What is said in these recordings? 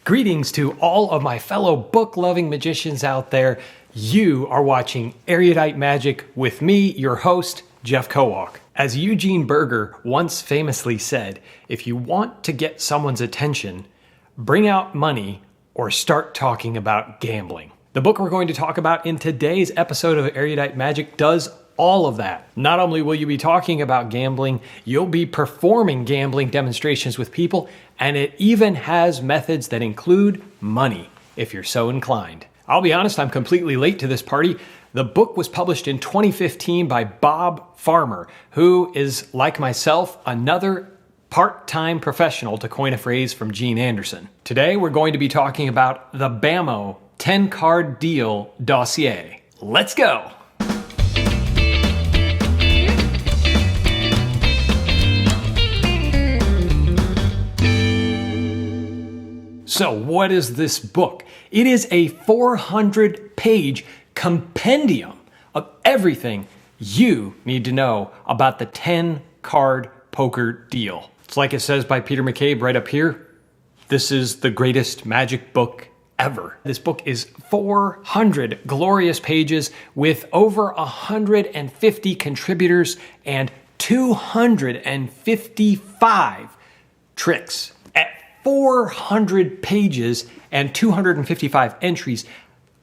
Greetings to all of my fellow book-loving magicians out there. You are watching Erudite Magic with me, your host, Jeff Kowalk. As Eugene Berger once famously said, if you want to get someone's attention, bring out money or start talking about gambling. The book we're going to talk about in today's episode of Erudite Magic does all of that. Not only will you be talking about gambling, you'll be performing gambling demonstrations with people, and it even has methods that include money, if you're so inclined. I'll be honest, I'm completely late to this party. The book was published in 2015 by Bob Farmer, who is, like myself, another part-time professional, to coin a phrase from Gene Anderson. Today, we're going to be talking about the Bammo 10-card deal dossier. Let's go! So what is this book? It is a 400-page compendium of everything you need to know about the 10-card poker deal. It's like it says by Peter McCabe right up here. This is the greatest magic book ever. This book is 400 glorious pages with over 150 contributors and 255 tricks. At 400 pages and 255 entries,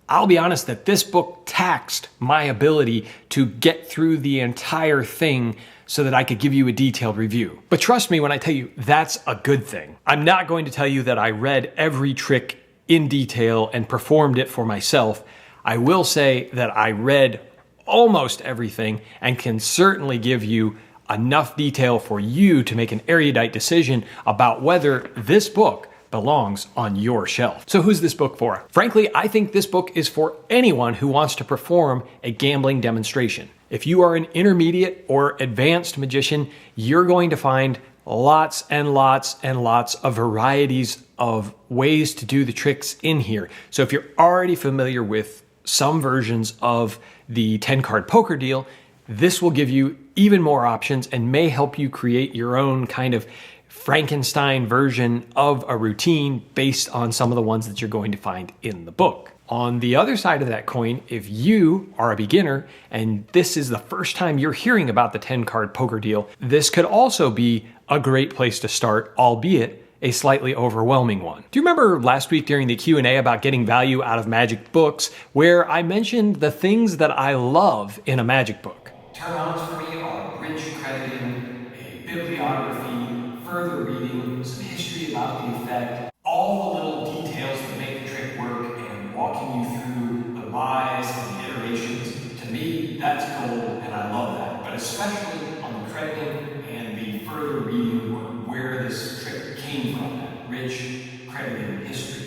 I'll be honest that this book taxed my ability to get through the entire thing so that I could give you a detailed review. But trust me when I tell you that's a good thing. I'm not going to tell you that I read every trick in detail and performed it for myself. I will say that I read almost everything and can certainly give you enough detail for you to make an erudite decision about whether this book belongs on your shelf. So who's this book for? Frankly, I think this book is for anyone who wants to perform a gambling demonstration. If you are an intermediate or advanced magician, you're going to find lots and lots and lots of varieties of ways to do the tricks in here. So if you're already familiar with some versions of the 10-card poker deal, this will give you even more options and may help you create your own kind of Frankenstein version of a routine based on some of the ones that you're going to find in the book. On the other side of that coin, if you are a beginner and this is the first time you're hearing about the 10-card poker deal, this could also be a great place to start, albeit a slightly overwhelming one. Do you remember last week during the Q&A about getting value out of magic books, where I mentioned the things that I love in a magic book? Turn-ons for me are rich crediting, a bibliography, further reading, some history about the effect, all the little details that make the trick work, and walking you through the whys and the iterations. To me, that's gold, and I love that. But especially on the crediting and the further reading, or where this trick came from, that rich crediting history.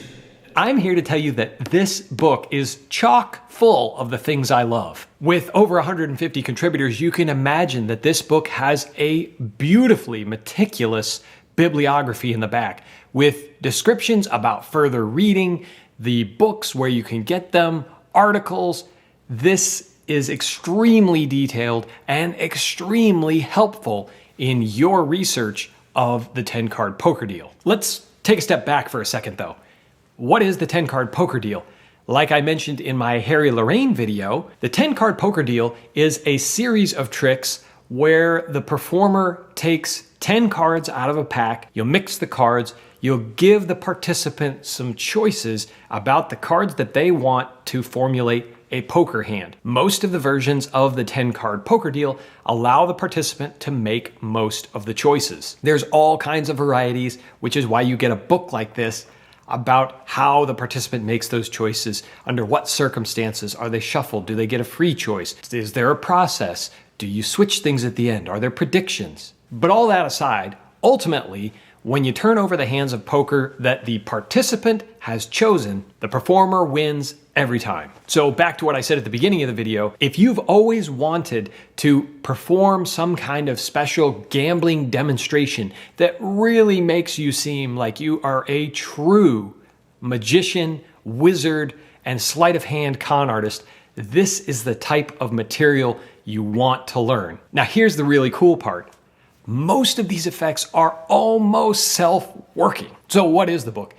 I'm here to tell you that this book is chock full of the things I love. With over 150 contributors, you can imagine that this book has a beautifully meticulous bibliography in the back with descriptions about further reading, the books where you can get them, articles. This is extremely detailed and extremely helpful in your research of the 10-card poker deal. Let's take a step back for a second though. What is the 10-card poker deal? Like I mentioned in my Harry Lorraine video, the 10-card poker deal is a series of tricks where the performer takes 10 cards out of a pack, you'll mix the cards, you'll give the participant some choices about the cards that they want to formulate a poker hand. Most of the versions of the 10-card poker deal allow the participant to make most of the choices. There's all kinds of varieties, which is why you get a book like this about how the participant makes those choices, under what circumstances. Are they shuffled? Do they get a free choice? Is there a process? Do you switch things at the end? Are there predictions? But all that aside, ultimately, when you turn over the hands of poker that the participant has chosen, the performer wins every time. So back to what I said at the beginning of the video, if you've always wanted to perform some kind of special gambling demonstration that really makes you seem like you are a true magician, wizard, and sleight of hand con artist, this is the type of material you want to learn. Now here's the really cool part. Most of these effects are almost self-working. So what is the book?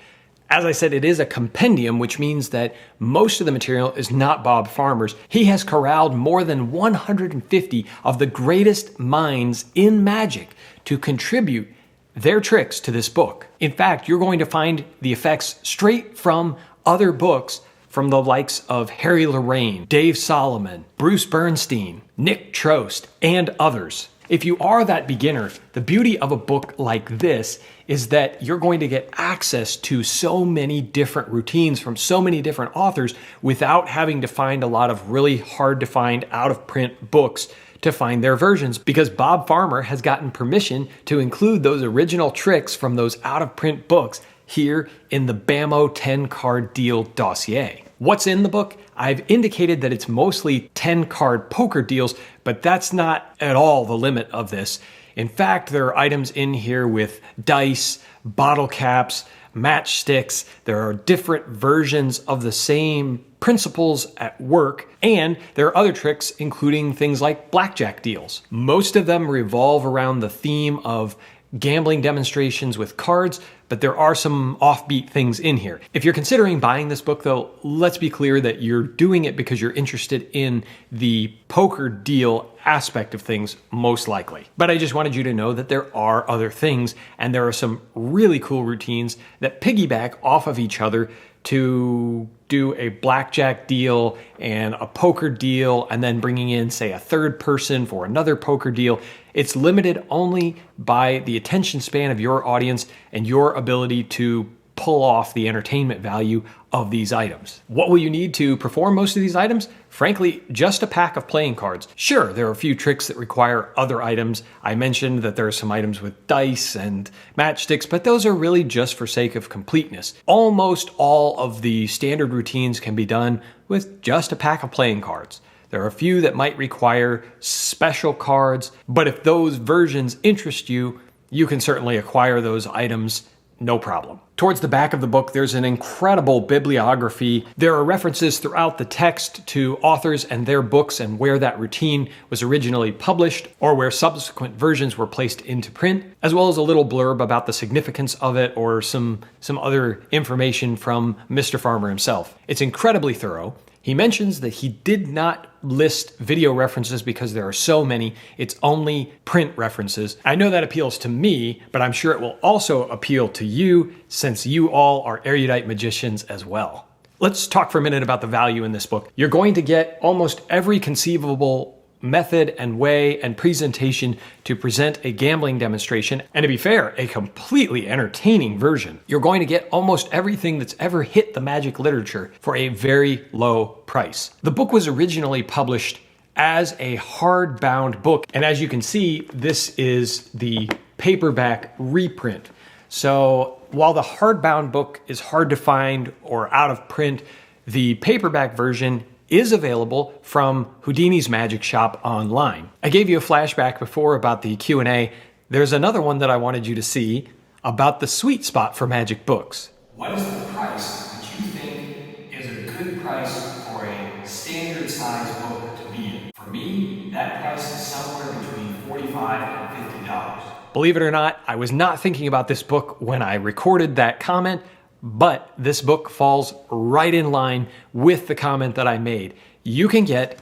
As I said, it is a compendium, which means that most of the material is not Bob Farmer's. He has corralled more than 150 of the greatest minds in magic to contribute their tricks to this book. In fact, you're going to find the effects straight from other books from the likes of Harry Lorraine, Dave Solomon, Bruce Bernstein, Nick Trost, and others. If you are that beginner, the beauty of a book like this is that you're going to get access to so many different routines from so many different authors without having to find a lot of really hard to find out of print books to find their versions, because Bob Farmer has gotten permission to include those original tricks from those out of print books here in the Bammo 10 card deal dossier. What's in the book? I've indicated that it's mostly 10 card poker deals, but that's not at all the limit of this. In fact, there are items in here with dice, bottle caps, matchsticks. There are different versions of the same principles at work, and there are other tricks, including things like blackjack deals. Most of them revolve around the theme of gambling demonstrations with cards, but there are some offbeat things in here. If you're considering buying this book, though, let's be clear that you're doing it because you're interested in the poker deal aspect of things, most likely. But I just wanted you to know that there are other things, and there are some really cool routines that piggyback off of each other to do a blackjack deal and a poker deal, and then bringing in, say, a third person for another poker deal. It's limited only by the attention span of your audience and your ability to pull off the entertainment value of these items. What will you need to perform most of these items? Frankly, just a pack of playing cards. Sure, there are a few tricks that require other items. I mentioned that there are some items with dice and matchsticks, but those are really just for sake of completeness. Almost all of the standard routines can be done with just a pack of playing cards. There are a few that might require special cards, but if those versions interest you, you can certainly acquire those items, no problem. Towards the back of the book, there's an incredible bibliography. There are references throughout the text to authors and their books and where that routine was originally published or where subsequent versions were placed into print, as well as a little blurb about the significance of it or some other information from Mr. Farmer himself. It's incredibly thorough. He mentions that he did not list video references because there are so many. It's only print references. I know that appeals to me, but I'm sure it will also appeal to you since you all are erudite magicians as well. Let's talk for a minute about the value in this book. You're going to get almost every conceivable method and way and presentation to present a gambling demonstration, and to be fair, a completely entertaining version. You're going to get almost everything that's ever hit the magic literature for a very low price. The book was originally published as a hardbound book, and as you can see, this is the paperback reprint. So while the hardbound book is hard to find or out of print, the paperback version is available from Houdini's Magic Shop online. I gave you a flashback before about the Q&A. There's another one that I wanted you to see about the sweet spot for magic books. What is the price that you think is a good price for a standard size book to be in? For me, that price is somewhere between $45 and $50. Believe it or not, I was not thinking about this book when I recorded that comment, but this book falls right in line with the comment that I made. You can get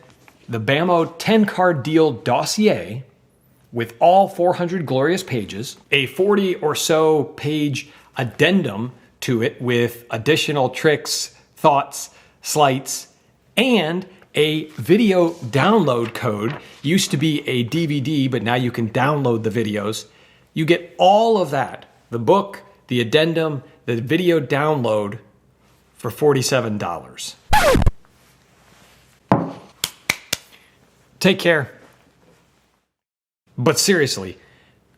the Bammo 10 card deal dossier with all 400 glorious pages, a 40 or so page addendum to it with additional tricks, thoughts, sleights, and a video download code. Used to be a DVD, but now you can download the videos. You get all of that, the book, the addendum, the video download, for $47. Take care. But seriously,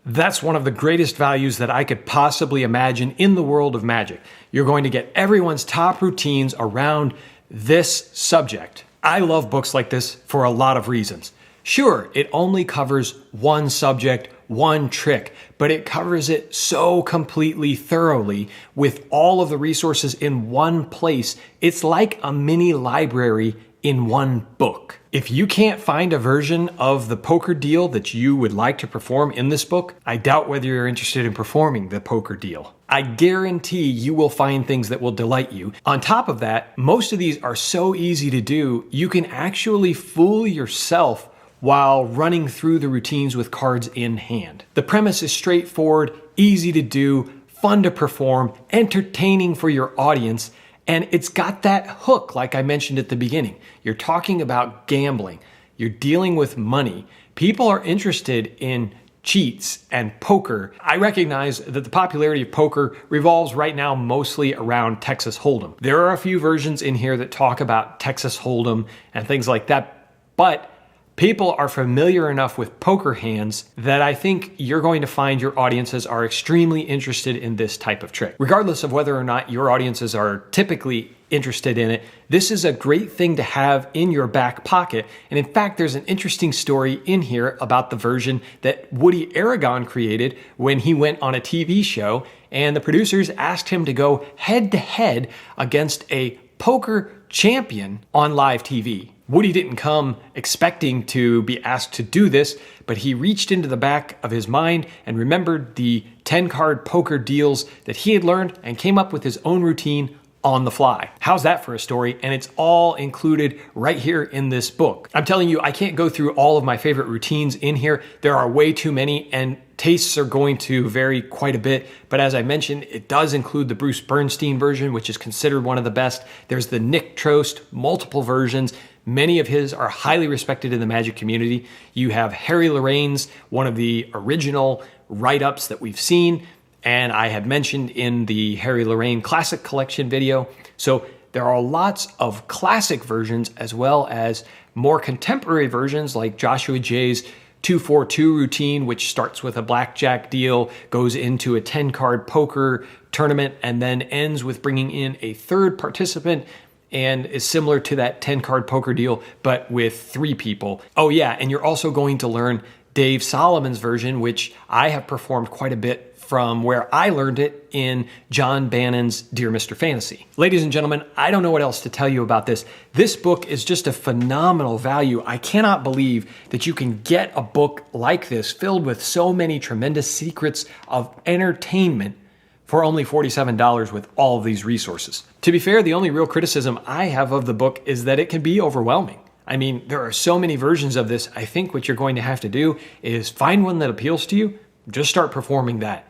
that's one of the greatest values that I could possibly imagine in the world of magic. You're going to get everyone's top routines around this subject. I love books like this for a lot of reasons. Sure, it only covers one subject, one trick, but it covers it so completely thoroughly with all of the resources in one place. It's like a mini library in one book. If you can't find a version of the poker deal that you would like to perform in this book, I doubt whether you're interested in performing the poker deal. I guarantee you will find things that will delight you. On top of that, most of these are so easy to do, you can actually fool yourself while running through the routines with cards in hand. The premise is straightforward, easy to do, fun to perform, entertaining for your audience, and it's got that hook like I mentioned at the beginning. You're talking about gambling. You're dealing with money. People are interested in cheats and poker. I recognize that the popularity of poker revolves right now mostly around Texas Hold'em. There are a few versions in here that talk about Texas Hold'em and things like that, but people are familiar enough with poker hands that I think you're going to find your audiences are extremely interested in this type of trick. Regardless of whether or not your audiences are typically interested in it, this is a great thing to have in your back pocket. And in fact, there's an interesting story in here about the version that Woody Aragon created when he went on a TV show, and the producers asked him to go head to head against a poker champion on live TV. Woody didn't come expecting to be asked to do this, but he reached into the back of his mind and remembered the 10-card poker deals that he had learned and came up with his own routine on the fly. How's that for a story? And it's all included right here in this book. I'm telling you, I can't go through all of my favorite routines in here. There are way too many, and tastes are going to vary quite a bit. But as I mentioned, it does include the Bruce Bernstein version, which is considered one of the best. There's the Nick Trost, multiple versions. Many of his are highly respected in the Magic community. You have Harry Lorraine's, one of the original write-ups that we've seen, and I had mentioned in the Harry Lorraine Classic Collection video. So there are lots of classic versions as well as more contemporary versions like Joshua Jay's 242 routine, which starts with a blackjack deal, goes into a 10-card poker tournament, and then ends with bringing in a third participant, and is similar to that 10-card poker deal, but with 3 people. Oh yeah, and you're also going to learn Dave Solomon's version, which I have performed quite a bit from where I learned it in John Bannon's Dear Mr. Fantasy. Ladies and gentlemen, I don't know what else to tell you about this. This book is just a phenomenal value. I cannot believe that you can get a book like this filled with so many tremendous secrets of entertainment for only $47 with all of these resources. To be fair, the only real criticism I have of the book is that it can be overwhelming. I mean, there are so many versions of this. I think what you're going to have to do is find one that appeals to you, just start performing that.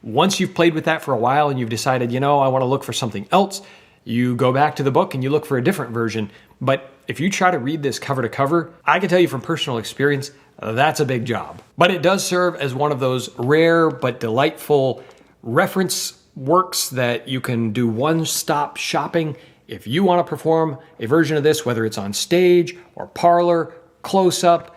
Once you've played with that for a while and you've decided, you know, I want to look for something else, you go back to the book and you look for a different version. But if you try to read this cover to cover, I can tell you from personal experience, that's a big job. But it does serve as one of those rare but delightful reference works that you can do one-stop shopping. If you want to perform a version of this, whether it's on stage or parlor, close-up,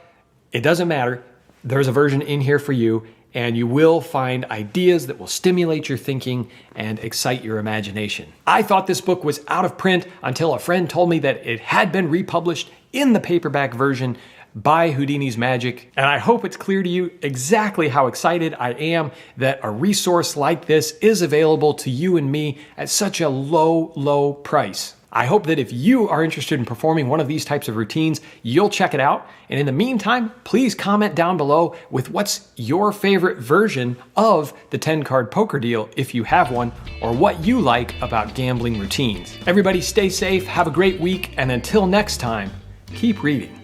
it doesn't matter. There's a version in here for you, and you will find ideas that will stimulate your thinking and excite your imagination. I thought this book was out of print until a friend told me that it had been republished in the paperback version by Houdini's Magic, and I hope it's clear to you exactly how excited I am that a resource like this is available to you and me at such a low price. I hope that if you are interested in performing one of these types of routines, you'll check it out. And in the meantime, please comment down below with what's your favorite version of the 10-card poker deal, if you have one, or what you like about gambling routines. Everybody stay safe, have a great week, and until next time, keep reading.